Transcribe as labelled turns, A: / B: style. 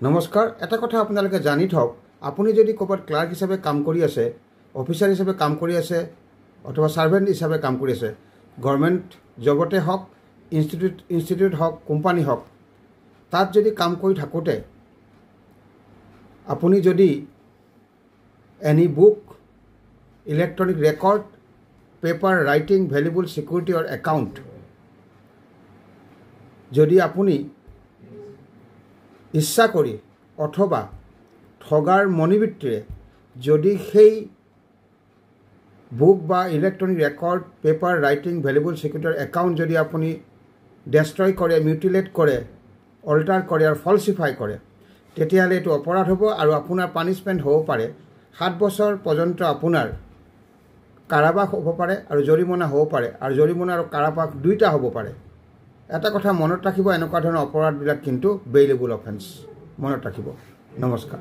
A: নমস্কাৰ। এটা কথা আপোনালোকে জানি থওক, আপুনি যদি ক'ৰবাত ক্লাৰ্ক হিচাপে কাম কৰি আছে, অফিচাৰ হিচাপে কাম কৰি আছে অথবা ছাৰ্ভেণ্ট হিচাপে কাম কৰি আছে, গভৰ্ণমেণ্ট জবতে হওক, ইনষ্টিটিউট হওক, কোম্পানী হওক, তাত যদি কাম কৰি থাকোঁতে আপুনি যদি any book, electronic record, paper, writing, valuable security or account যদি আপুনি ইচ্ছা কৰি অথবা ঠগাৰ মনোবৃত্তিৰে যদি সেই বুক বা electronic record, paper, writing, valuable চিকিউৰিটিৰ একাউণ্ট যদি আপুনি ডেষ্ট্ৰয় কৰে, মিউটিলেট কৰে, অল্টাৰ কৰে আৰু ফলচিফাই কৰে, তেতিয়াহ'লে এইটো অপৰাধ হ'ব আৰু আপোনাৰ পানিছমেণ্ট হ'ব পাৰে 7 বছৰ পৰ্যন্ত আপোনাৰ কাৰাবাস হ'ব পাৰে আৰু জৰিমনা হ'ব পাৰে, আৰু জৰিমনা আৰু কাৰাবাস দুইটা হ'ব পাৰে। এটা কথা মনত ৰাখিব, এনেকুৱা ধৰণৰ অপৰাধবিলাক কিন্তু বেইলেবল অফেন্স। মনত ৰাখিব। নমস্কাৰ।